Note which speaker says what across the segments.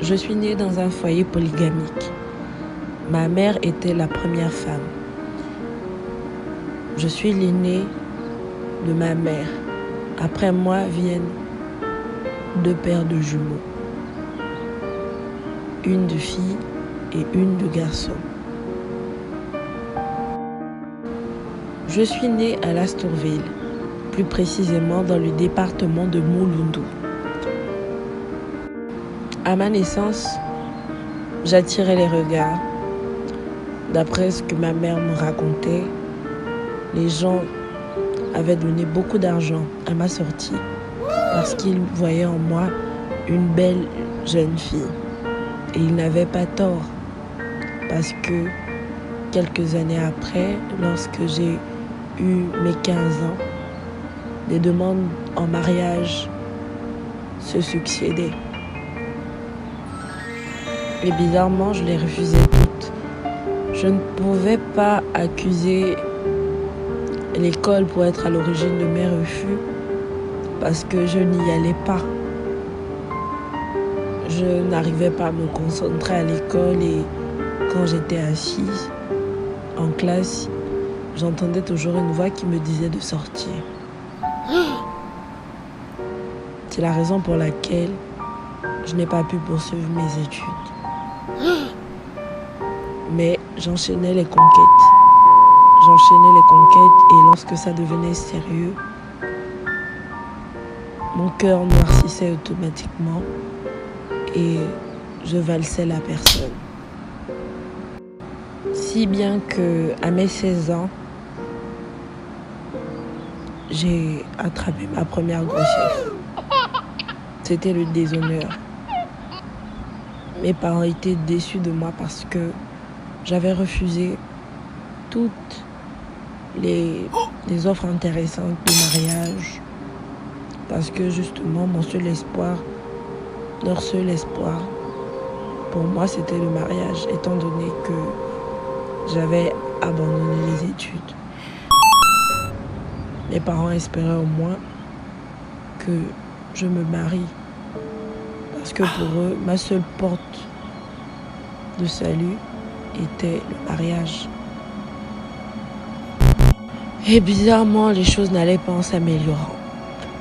Speaker 1: Je suis née dans un foyer polygamique. Ma mère était la première femme. Je suis l'aînée de ma mère. Après moi viennent 2 paires de jumeaux. Une de fille et une de garçon. Je suis née à Lastourville, plus précisément dans le département de Mouloundou. À ma naissance, j'attirais les regards. D'après ce que ma mère me racontait, les gens avaient donné beaucoup d'argent à ma sortie parce qu'ils voyaient en moi une belle jeune fille. Et ils n'avaient pas tort parce que quelques années après, lorsque j'ai eu mes 15 ans, des demandes en mariage se succédaient. Et bizarrement, je les refusais toutes. Je ne pouvais pas accuser l'école pour être à l'origine de mes refus parce que je n'y allais pas. Je n'arrivais pas à me concentrer à l'école et quand j'étais assise en classe, j'entendais toujours une voix qui me disait de sortir. C'est la raison pour laquelle je n'ai pas pu poursuivre mes études. Mais j'enchaînais les conquêtes. Et lorsque ça devenait sérieux, mon cœur noircissait automatiquement et je valsais la personne. Si bien que à mes 16 ans, j'ai attrapé ma première grossesse. C'était le déshonneur. Mes parents étaient déçus de moi parce que j'avais refusé toutes les offres intéressantes de mariage. Parce que justement, leur seul espoir, pour moi, c'était le mariage, étant donné que j'avais abandonné les études. Mes parents espéraient au moins que je me marie. Parce que pour eux, ma seule porte de salut était le mariage. Et bizarrement, les choses n'allaient pas en s'améliorant.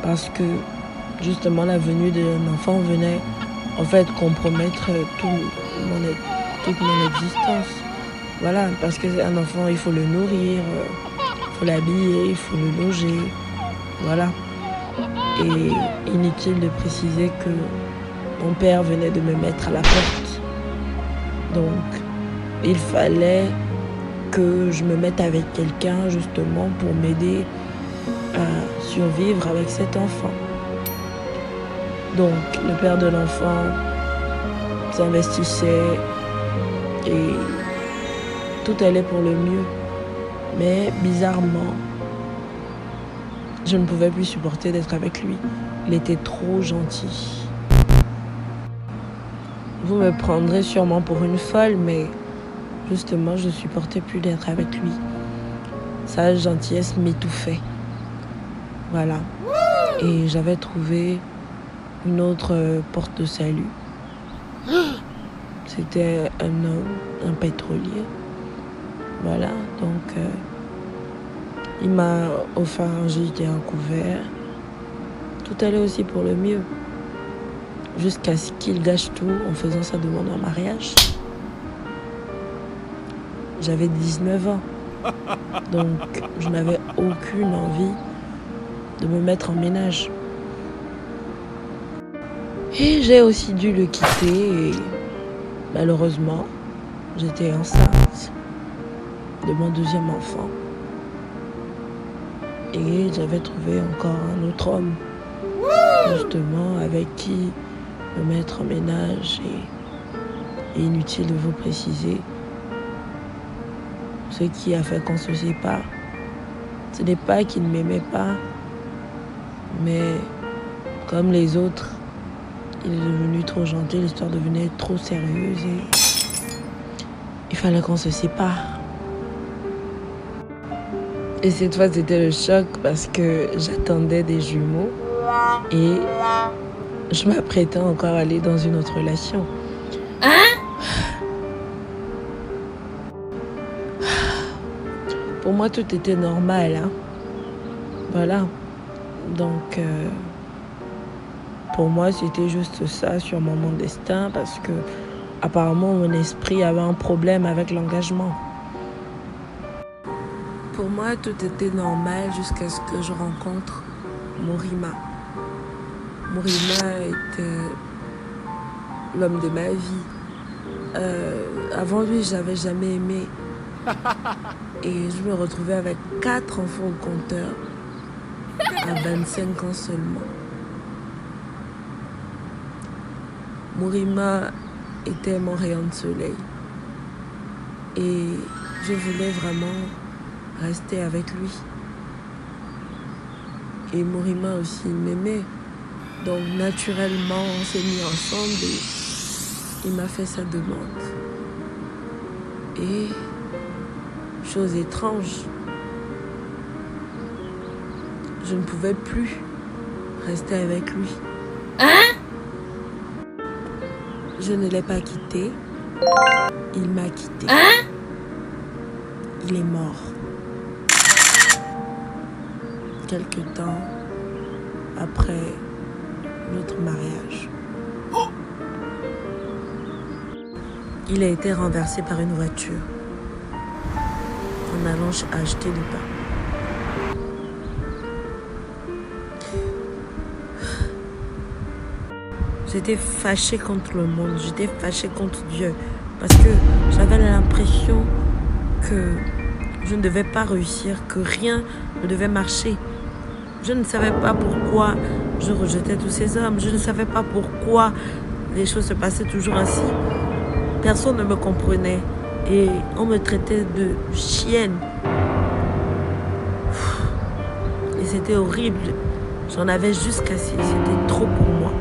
Speaker 1: Parce que justement, la venue d'un enfant venait en fait compromettre toute mon existence. Voilà, parce qu'un enfant, il faut le nourrir, il faut l'habiller, il faut le loger. Voilà. Et inutile de préciser que mon père venait de me mettre à la porte. Donc, il fallait que je me mette avec quelqu'un justement pour m'aider à survivre avec cet enfant. Donc, le père de l'enfant s'investissait et tout allait pour le mieux. Mais bizarrement, je ne pouvais plus supporter d'être avec lui. Il était trop gentil. Vous me prendrez sûrement pour une folle, mais justement, je ne supportais plus d'être avec lui. Sa gentillesse m'étouffait. Voilà. Et j'avais trouvé une autre porte de salut. C'était un homme, un pétrolier. Voilà, donc il m'a offert un gîte et un couvert. Tout allait aussi pour le mieux. Jusqu'à ce qu'il gâche tout en faisant sa demande en mariage. J'avais 19 ans. Donc, je n'avais aucune envie de me mettre en ménage. Et j'ai aussi dû le quitter et malheureusement, j'étais enceinte de mon 2e enfant. Et j'avais trouvé encore un autre homme, justement, avec qui me mettre en ménage. Et inutile de vous préciser ce qui a fait qu'on se sépare. Ce n'est pas qu'il ne m'aimait pas, mais comme les autres, il est devenu trop gentil, l'histoire devenait trop sérieuse et il fallait qu'on se sépare. Et cette fois, c'était le choc parce que j'attendais des jumeaux et je m'apprêtais encore à aller dans une autre relation. Pour moi, tout était normal. Hein. Voilà. Donc, pour moi, c'était juste ça sur mon destin parce que apparemment, mon esprit avait un problème avec l'engagement. Pour moi, tout était normal jusqu'à ce que je rencontre Morima. Morima était l'homme de ma vie. Avant lui, je n'avais jamais aimé. Et je me retrouvais avec 4 enfants au compteur à 25 ans seulement. Morima était mon rayon de soleil. Et je voulais vraiment rester avec lui. Et Morima aussi m'aimait. Donc naturellement, on s'est mis ensemble et il m'a fait sa demande. Et chose étrange, je ne pouvais plus rester avec lui. Je ne l'ai pas quitté. Il m'a quitté. Il est mort. Quelque temps après notre mariage. Il a été renversé par une voiture en allant acheter du pain. J'étais fâchée contre le monde, j'étais fâchée contre Dieu parce que j'avais l'impression que je ne devais pas réussir, que rien ne devait marcher. Je ne savais pas pourquoi je rejetais tous ces hommes. Je ne savais pas pourquoi les choses se passaient toujours ainsi. Personne ne me comprenait et on me traitait de chienne. Et c'était horrible. J'en avais jusqu'à assez. C'était trop pour moi.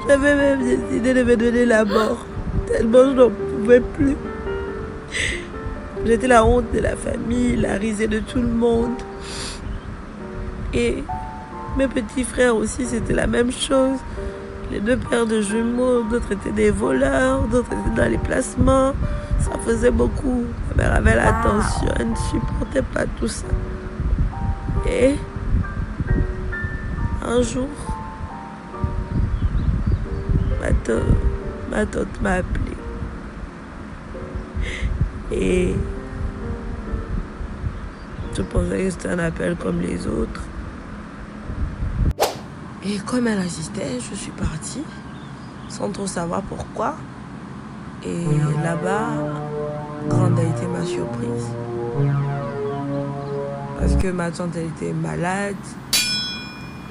Speaker 1: J'avais même décidé de me donner la mort. Tellement je n'en pouvais plus. J'étais la honte de la famille, la risée de tout le monde. Et mes petits frères aussi, c'était la même chose. Les 2 paires de jumeaux, d'autres étaient des voleurs, d'autres étaient dans les placements. Ça faisait beaucoup. Ma mère avait la tension, elle ne supportait pas tout ça. Et un jour, ma tante m'a appelée. Et je pensais que c'était un appel comme les autres. Et comme elle insistait, je suis partie, sans trop savoir pourquoi. Et là-bas, grande a été ma surprise. Parce que ma tante, elle était malade.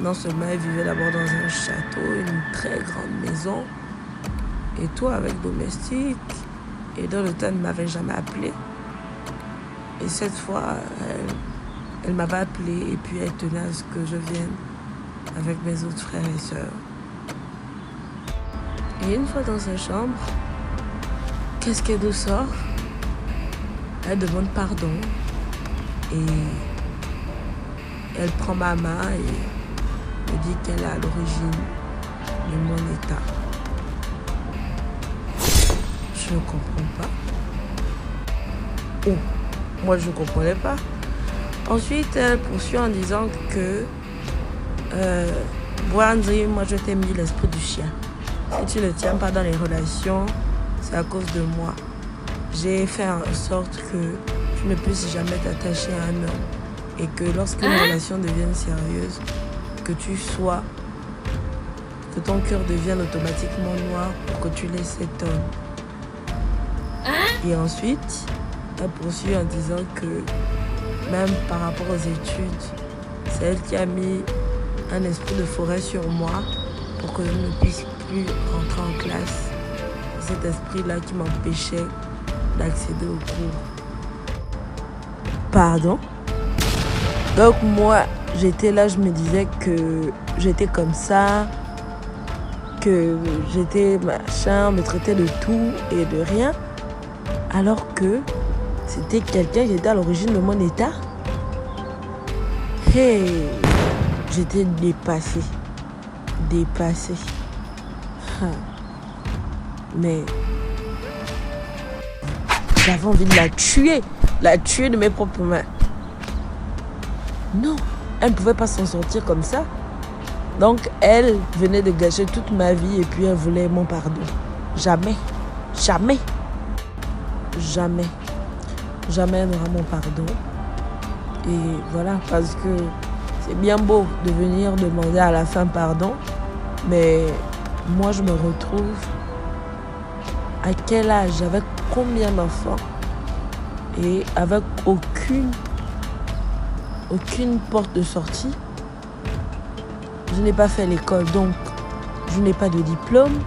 Speaker 1: Non seulement elle vivait d'abord dans un château, une très grande maison, et tout avec domestique. Et dans le temps, elle ne m'avait jamais appelé. Et cette fois, elle m'avait appelé et puis elle tenait à ce que je vienne avec mes autres frères et sœurs. Et une fois dans sa chambre, qu'est-ce qu'elle nous sort? Elle demande pardon et elle prend ma main et me dit qu'elle est à l'origine de mon état. Je ne comprends pas. Oh, moi je ne comprenais pas. Ensuite, elle poursuit en disant que Brandry, moi je t'ai mis l'esprit du chien. Si tu ne tiens pas dans les relations, c'est à cause de moi. J'ai fait en sorte que tu ne puisses jamais t'attacher à un homme. Et que lorsqu'une relation devienne sérieuse, que ton cœur devienne automatiquement noir pour que tu laisses cet homme. Et ensuite, elle poursuit en disant que même par rapport aux études, c'est elle qui a mis un esprit de forêt sur moi pour que je ne puisse plus rentrer en classe. Cet esprit-là qui m'empêchait d'accéder au cours. Pardon? Donc moi, j'étais là, je me disais que j'étais comme ça, que j'étais machin, on me traitait de tout et de rien, alors que c'était quelqu'un qui était à l'origine de mon état. Hey, j'étais dépassée. Mais j'avais envie de la tuer de mes propres mains. Non, elle ne pouvait pas s'en sortir comme ça. Donc elle venait de gâcher toute ma vie et puis elle voulait mon pardon. Jamais, jamais, jamais, jamais elle n'aura mon pardon. Et voilà, parce que c'est bien beau de venir demander à la fin pardon, mais moi je me retrouve à quel âge, avec combien d'enfants et avec aucune porte de sortie. Je n'ai pas fait l'école, donc je n'ai pas de diplôme.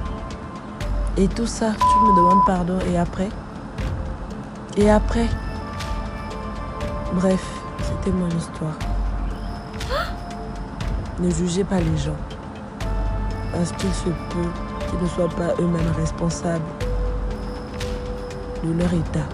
Speaker 1: Et tout ça, tu me demandes pardon. Et après? Bref, c'était mon histoire. Ne jugez pas les gens. Parce qu'il se peut qu'ils ne soient pas eux-mêmes responsables de leur état.